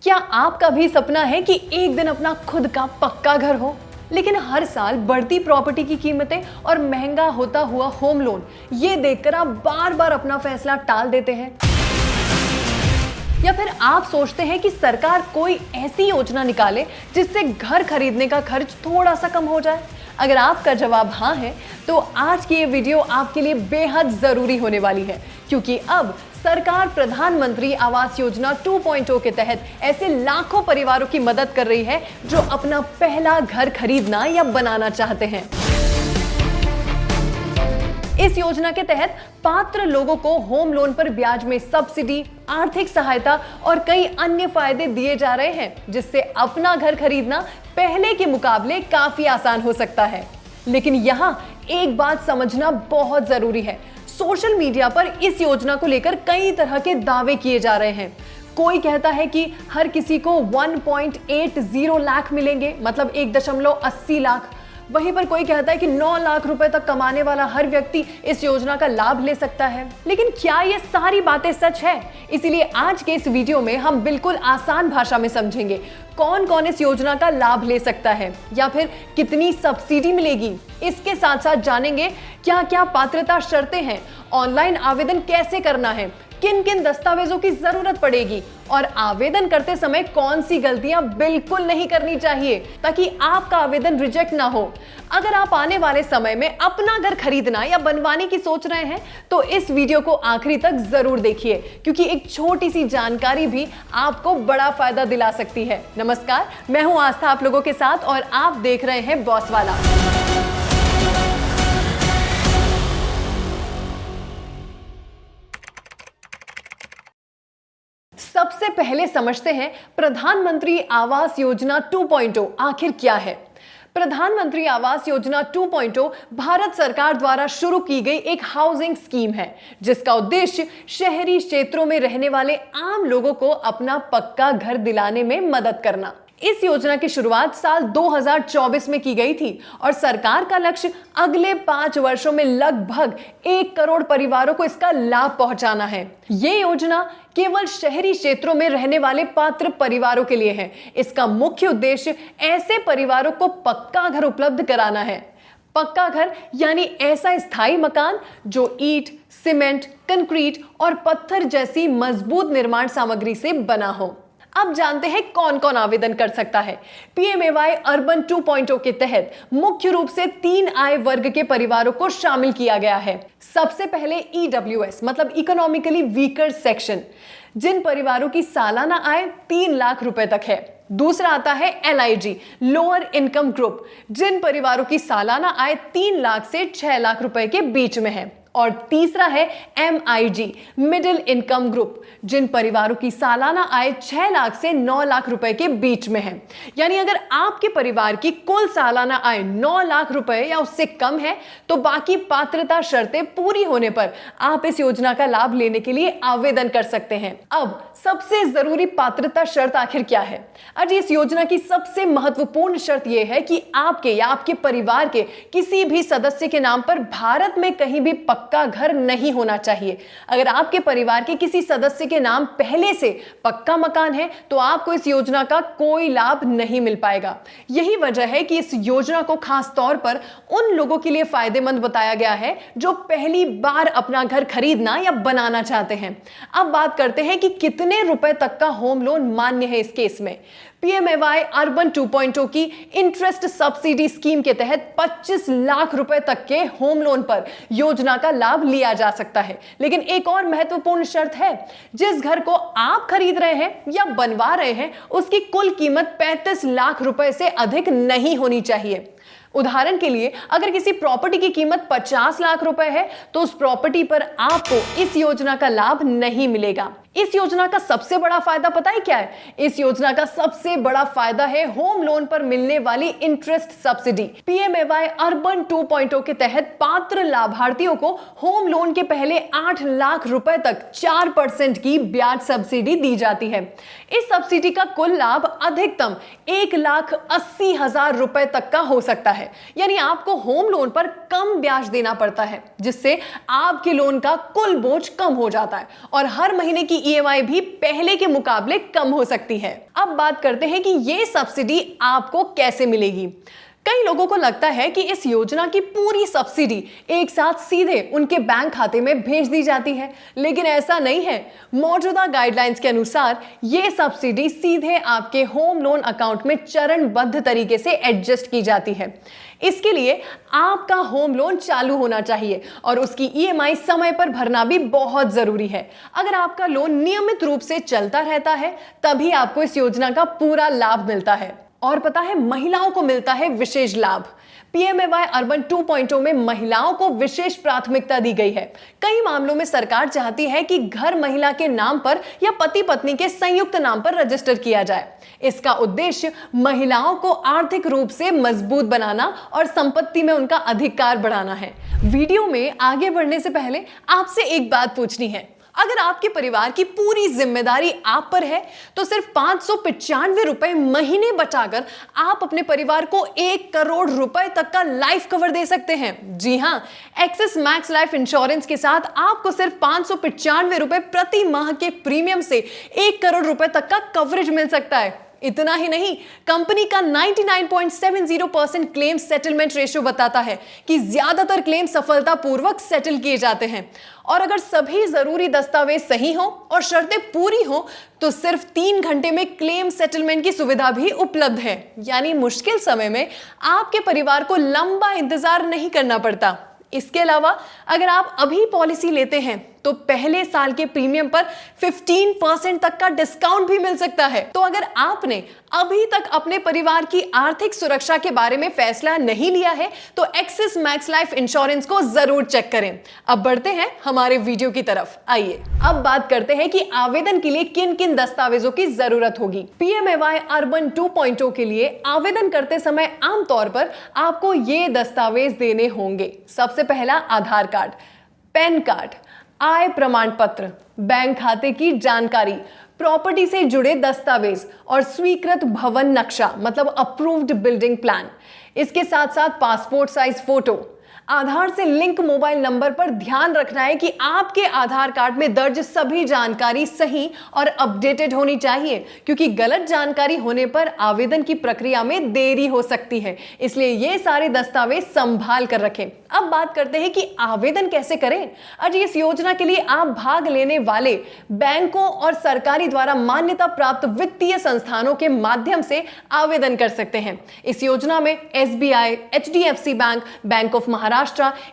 क्या आपका भी सपना है कि एक दिन अपना खुद का पक्का घर हो, लेकिन हर साल बढ़ती प्रॉपर्टी की कीमतें और महंगा होता हुआ होम लोन ये देखकर आप बार बार अपना फैसला टाल देते हैं? या फिर आप सोचते हैं कि सरकार कोई ऐसी योजना निकाले जिससे घर खरीदने का खर्च थोड़ा सा कम हो जाए? अगर आपका जवाब हाँ है तो आज की ये वीडियो आपके लिए बेहद जरूरी होने वाली है, क्योंकि अब सरकार प्रधानमंत्री आवास योजना 2.0 के तहत ऐसे लाखों परिवारों की मदद कर रही है जो अपना पहला घर खरीदना या बनाना चाहते हैं। इस योजना के तहत पात्र लोगों को होम लोन पर ब्याज में सब्सिडी, आर्थिक सहायता और कई अन्य फायदे दिए जा रहे हैं, जिससे अपना घर खरीदना पहले के मुकाबले काफी आसान हो सकता है। लेकिन यहाँ एक बात समझना बहुत जरूरी है। सोशल मीडिया पर इस योजना को लेकर कई तरह के दावे किए जा रहे हैं। कोई कहता है कि हर किसी को 1.80 लाख मिलेंगे, मतलब 1.80 लाख। वहीं पर कोई कहता है कि 9 लाख रुपए तक कमाने वाला हर व्यक्ति इस योजना का लाभ ले सकता है। लेकिन क्या ये सारी बातें सच है? इसीलिए आज के इस वीडियो में हम बिल्कुल आसान भाषा में समझेंगे कौन कौन इस योजना का लाभ ले सकता है या फिर कितनी सब्सिडी मिलेगी। इसके साथ साथ जानेंगे क्या क्या पात्रता शर्तें हैं, ऑनलाइन आवेदन कैसे करना है, किन किन दस्तावेजों की जरूरत पड़ेगी और आवेदन करते समय कौन सी गलतियां बिल्कुल नहीं करनी चाहिए ताकि आपका आवेदन रिजेक्ट ना हो। अगर आप आने वाले समय में अपना घर खरीदना या बनवाने की सोच रहे हैं तो इस वीडियो को आखिरी तक जरूर देखिए, क्योंकि एक छोटी सी जानकारी भी आपको बड़ा फायदा दिला सकती है। नमस्कार, मैं हूं आस्था आप लोगों के साथ और आप देख रहे हैं बॉस वाला। सबसे पहले समझते हैं प्रधानमंत्री आवास योजना 2.0 आखिर क्या है। प्रधानमंत्री आवास योजना 2.0 भारत सरकार द्वारा शुरू की गई एक हाउसिंग स्कीम है, जिसका उद्देश्य शहरी क्षेत्रों में रहने वाले आम लोगों को अपना पक्का घर दिलाने में मदद करना। इस योजना की शुरुआत साल 2024 में की गई थी और सरकार का लक्ष्य अगले 5 वर्षों में लगभग 1 करोड़ परिवारों को इसका लाभ पहुंचाना है। ये योजना केवल शहरी क्षेत्रों में रहने वाले पात्र परिवारों के लिए है। इसका मुख्य उद्देश्य ऐसे परिवारों को पक्का घर उपलब्ध कराना है। पक्का घर यानी ऐसा स्थायी मकान जो ईंट, सीमेंट, कंक्रीट और पत्थर जैसी मजबूत निर्माण सामग्री से बना हो। अब जानते हैं कौन कौन आवेदन कर सकता है। पीएमएवाई अर्बन 2.0 के तहत मुख्य रूप से 3 आय वर्ग के परिवारों को शामिल किया गया है। सबसे पहले ईडब्ल्यूएस मतलब इकोनॉमिकली वीकर सेक्शन, जिन परिवारों की सालाना आय 3 लाख रुपए तक है। दूसरा आता है एलआईजी लोअर इनकम ग्रुप, जिन परिवारों की सालाना आय 3 लाख से 6 लाख रुपए के बीच में है। और तीसरा है एमआईजी मिडिल इनकम ग्रुप, जिन परिवारों की सालाना आय 6 लाख से 9 लाख रुपए के बीच में है। यानी अगर आपके परिवार की कुल सालाना आय 9 लाख रुपए या उससे कम है तो बाकी पात्रता शर्तें पूरी होने पर आप इस योजना का लाभ लेने के लिए आवेदन कर सकते हैं। अब सबसे जरूरी पात्रता शर्त आखिर क्या है? आज इस योजना की सबसे महत्वपूर्ण शर्त यह है कि आपके या आपके परिवार के किसी भी सदस्य के नाम पर भारत में कहीं भी पक्का घर नहीं होना चाहिए। अगर आपके परिवार के किसी सदस्य के नाम पहले से पक्का मकान है तो आपको इस योजना का कोई लाभ नहीं मिल पाएगा। यही वजह है कि इस योजना को खास तौर पर उन लोगों के लिए फायदेमंद बताया गया है जो पहली बार अपना घर खरीदना या बनाना चाहते हैं। अब बात करते हैं कि कितने रुपए तक का होम लोन मान्य है इस केस में। पीएमएवाई अर्बन 2.0 की इंटरेस्ट सब्सिडी स्कीम के तहत 25 लाख रुपए तक के होम लोन पर योजना का लाभ लिया जा सकता है। लेकिन एक और महत्वपूर्ण शर्त है, जिस घर को आप खरीद रहे हैं या बनवा रहे हैं उसकी कुल कीमत 35 लाख रुपए से अधिक नहीं होनी चाहिए। उदाहरण के लिए अगर किसी प्रॉपर्टी की कीमत 50 लाख रुपए है तो उस प्रॉपर्टी पर आपको इस योजना का लाभ नहीं मिलेगा। इस योजना का सबसे बड़ा फायदा पता है क्या है? इस योजना का सबसे बड़ा फायदा है होम लोन पर मिलने वाली इंटरेस्ट सब्सिडी। पीएमएवाई अर्बन 2.0 के तहत पात्र लाभार्थियों को होम लोन के पहले 8 लाख रुपए तक 4% की ब्याज सब्सिडी दी जाती है। इस सब्सिडी का कुल लाभ अधिकतम 1,80,000 रुपए तक का हो सकता है। यानी आपको होम लोन पर कम ब्याज देना पड़ता है, जिससे आपके लोन का कुल बोझ कम हो जाता है और हर महीने की ईएमआई भी पहले के मुकाबले कम हो सकती है। अब बात करते हैं कि ये सब्सिडी आपको कैसे मिलेगी। कई लोगों को लगता है कि इस योजना की पूरी सब्सिडी एक साथ सीधे उनके बैंक खाते में भेज दी जाती है, लेकिन ऐसा नहीं है। मौजूदा गाइडलाइंस के अनुसार यह सब्सिडी सीधे आपके होम लोन अकाउंट में चरणबद्ध तरीके से एडजस्ट की जाती है। इसके लिए आपका होम लोन चालू होना चाहिए और उसकी ईएमआई समय पर भरना भी बहुत जरूरी है। अगर आपका लोन नियमित रूप से चलता रहता है तभी आपको इस योजना का पूरा लाभ मिलता है। और पता है, महिलाओं को मिलता है विशेष लाभ। पीएमएवाई अर्बन 2.0 में महिलाओं को विशेष प्राथमिकता दी गई है। कई मामलों में सरकार चाहती है कि घर महिला के नाम पर या पति पत्नी के संयुक्त नाम पर रजिस्टर किया जाए। इसका उद्देश्य महिलाओं को आर्थिक रूप से मजबूत बनाना और संपत्ति में उनका अधिकार बढ़ाना है। वीडियो में आगे बढ़ने से पहले आपसे एक बात पूछनी है। अगर आपके परिवार की पूरी जिम्मेदारी आप पर है तो सिर्फ 595 रुपए महीने बचाकर आप अपने परिवार को 1 करोड़ रुपए तक का लाइफ कवर दे सकते हैं। जी हां, एक्सिस मैक्स लाइफ इंश्योरेंस के साथ आपको सिर्फ 595 रुपए प्रति माह के प्रीमियम से 1 करोड़ रुपए तक का कवरेज मिल सकता है। इतना ही नहीं, कंपनी का 99.70% क्लेम सेटलमेंट रेशियो बताता है कि ज्यादातर क्लेम सफलतापूर्वक सेटल किए जाते हैं। और अगर सभी जरूरी दस्तावेज सही हो और शर्तें पूरी हो तो सिर्फ 3 घंटे में क्लेम सेटलमेंट की सुविधा भी उपलब्ध है। यानी मुश्किल समय में आपके परिवार को लंबा इंतजार नहीं करना पड़ता। इसके अलावा अगर आप अभी पॉलिसी लेते हैं तो पहले साल के प्रीमियम पर 15% तक का डिस्काउंट भी मिल सकता है। तो अगर आपने अभी तक अपने परिवार की आर्थिक सुरक्षा के बारे में फैसला नहीं लिया है तो एक्सिस मैक्स लाइफ इंश्योरेंस को जरूर चेक करें। अब बढ़ते हैं हमारे वीडियो की तरफ। आइए अब बात करते हैं कि आवेदन के लिए किन किन दस्तावेजों की जरूरत होगी। पीएमएवाई अर्बन 2.0 के लिए आवेदन करते समय आमतौर पर आपको ये दस्तावेज देने होंगे। सबसे पहला आधार कार्ड, पैन कार्ड, आय प्रमाण पत्र, बैंक खाते की जानकारी, प्रॉपर्टी से जुड़े दस्तावेज और स्वीकृत भवन नक्शा मतलब अप्रूव्ड बिल्डिंग प्लान। इसके साथ साथ पासपोर्ट साइज फोटो। आधार से लिंक मोबाइल नंबर पर ध्यान रखना है कि आपके आधार कार्ड में दर्ज सभी जानकारी सही और अपडेटेड होनी चाहिए, क्योंकि गलत जानकारी होने पर आवेदन की प्रक्रिया में देरी हो सकती है। इसलिए ये सारे दस्तावेज संभाल कर रखें। अब बात करते हैं कि आवेदन कैसे करें। आज इस योजना के लिए आप भाग लेने वाले बैंकों और सरकारी द्वारा मान्यता प्राप्त वित्तीय संस्थानों के माध्यम से आवेदन कर सकते हैं। इस योजना में SBI, HDFC bank, bank of Maharashtra,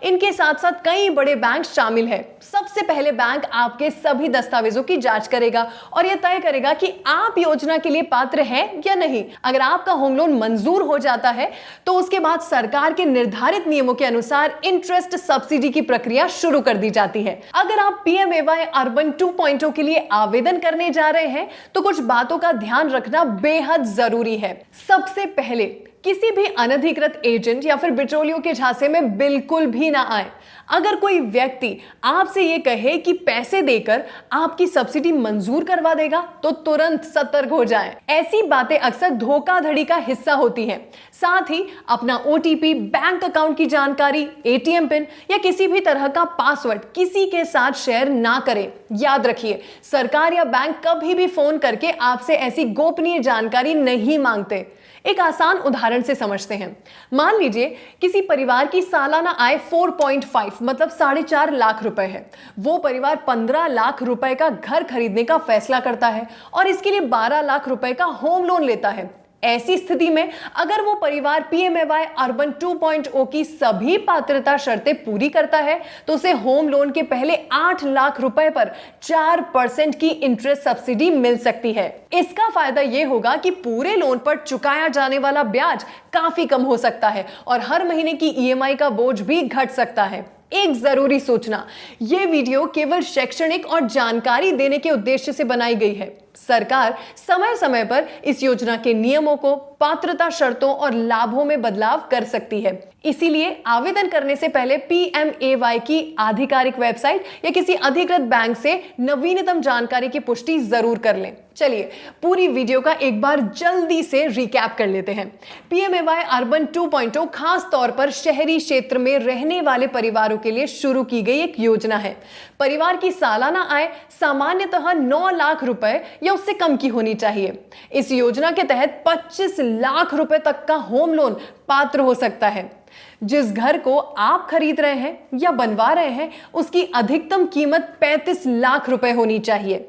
इनके साथ साथ कई बड़े बैंक शामिल है। सबसे पहले बैंक आपके सभी दस्तावेजों की जांच करेगा और यह तय करेगा कि आप योजना के लिए पात्र हैं या नहीं। अगर आपका होम लोन मंजूर हो जाता है तो उसके बाद सरकार के निर्धारित नियमों के अनुसार इंटरेस्ट सब्सिडी की प्रक्रिया शुरू कर दी जाती है। अगर आप पीएमएवाई अर्बन 2.0 के लिए आवेदन करने जा रहे हैं तो कुछ बातों का ध्यान रखना बेहद जरूरी है। सबसे पहले, किसी भी अनधिकृत एजेंट या फिर बिचौलियों के झांसे में बिल्कुल भी ना आए। अगर कोई व्यक्ति आपसे ये कहे कि पैसे देकर आपकी सब्सिडी मंजूर करवा देगा तो तुरंत सतर्क हो जाएं। ऐसी बातें अक्सर धोखाधड़ी का हिस्सा होती हैं। साथ ही अपना ओटीपी, बैंक अकाउंट की जानकारी, एटीएम पिन या किसी भी तरह का पासवर्ड किसी के साथ शेयर ना करें। याद रखिए, सरकार या बैंक कभी भी फोन करके आपसे ऐसी गोपनीय जानकारी नहीं मांगते। एक आसान उदाहरण से समझते हैं। मान लीजिए किसी परिवार की सालाना आय 4.5 मतलब 4.5 लाख रुपए है। वो परिवार 15 लाख रुपए का घर खरीदने का फैसला करता है और इसके लिए 12 लाख रुपए का होम लोन लेता है। ऐसी स्थिति में अगर वो परिवार पीएमएवाई अर्बन 2.0 की सभी पात्रता शर्तें पूरी करता है तो उसे होम लोन के पहले 8 लाख रुपए पर 4% की इंटरेस्ट सब्सिडी मिल सकती है। इसका फायदा यह होगा कि पूरे लोन पर चुकाया जाने वाला ब्याज काफी कम हो सकता है और हर महीने की ईएमआई का बोझ भी घट सकता है। एक जरूरी सूचना, यह वीडियो केवल शैक्षणिक और जानकारी देने के उद्देश्य से बनाई गई है। सरकार समय समय पर इस योजना के नियमों को, पात्रता शर्तों और लाभों में बदलाव कर सकती है। इसीलिए आवेदन करने से पहले पीएमएवाई की आधिकारिक वेबसाइट या किसी अधिकृत बैंक से नवीनतम जानकारी की पुष्टि जरूर कर लें। चलिए पूरी वीडियो का एक बार जल्दी से रिकैप कर लेते हैं। पीएमएवाई अर्बन 2.0 खास तौर पर शहरी क्षेत्र में रहने वाले परिवारों के लिए शुरू की गई एक योजना है। परिवार की सालाना आय सामान्यतः 9 लाख रुपए या उससे कम की होनी चाहिए। इस योजना के तहत 25 लाख रुपए तक का होम लोन पात्र हो सकता है। जिस घर को आप खरीद रहे हैं या बनवा रहे हैं, उसकी अधिकतम कीमत 35 लाख रुपए होनी चाहिए।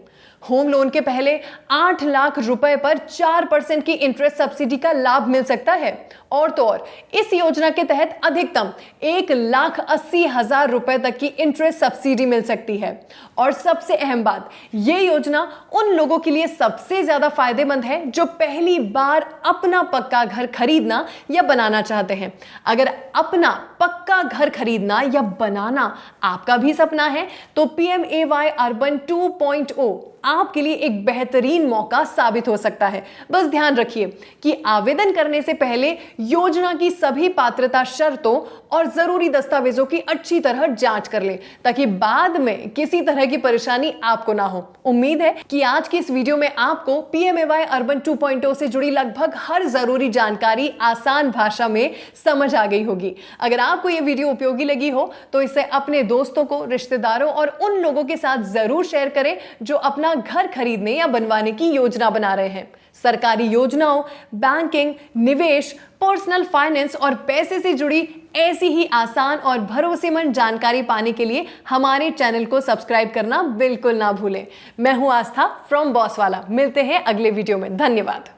होम लोन के पहले 8 लाख रुपए पर 4% की इंटरेस्ट सब्सिडी का लाभ मिल सकता है। और तो और इस योजना के तहत अधिकतम 1,80,000 रुपए तक की इंटरेस्ट सब्सिडी मिल सकती है। और सबसे अहम बात, यह योजना उन लोगों के लिए सबसे ज्यादा फायदेमंद है जो पहली बार अपना पक्का घर खरीदना या बनाना चाहते हैं। अगर अपना पक्का घर खरीदना या बनाना आपका भी सपना है तो पीएमएवाई अर्बन 2.0 आपके लिए एक बेहतरीन मौका साबित हो सकता है। बस ध्यान रखिए कि आवेदन करने से पहले योजना की सभी पात्रता शर्तों और जरूरी दस्तावेजों की अच्छी तरह जांच कर ले, ताकि बाद में किसी तरह की परेशानी आपको ना हो। उम्मीद है कि आज की इस वीडियो में आपको पीएमएवाई अर्बन 2.0 से जुड़ी लगभग हर जरूरी जानकारी आसान भाषा में समझ आ गई होगी। अगर आपको यह वीडियो उपयोगी लगी हो तो इसे अपने दोस्तों को, रिश्तेदारों और उन लोगों के साथ जरूर शेयर करें जो अपना घर खरीदने या बनवाने की योजना बना रहे हैं। सरकारी योजनाओं, बैंकिंग, निवेश, पर्सनल फाइनेंस और पैसे से जुड़ी ऐसी ही आसान और भरोसेमंद जानकारी पाने के लिए हमारे चैनल को सब्सक्राइब करना बिल्कुल ना भूलें। मैं हूं आस्था फ्रॉम बॉसवाला। मिलते हैं अगले वीडियो में। धन्यवाद।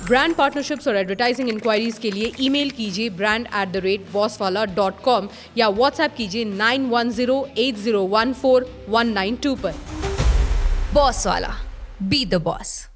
ब्रांड पार्टनरशिप्स और एडवर्टाइजिंग इंक्वायरीज के लिए ईमेल कीजिए brand@bosswala.com या व्हाट्सएप कीजिए 9108014192 पर। बॉस वाला, बी द बॉस।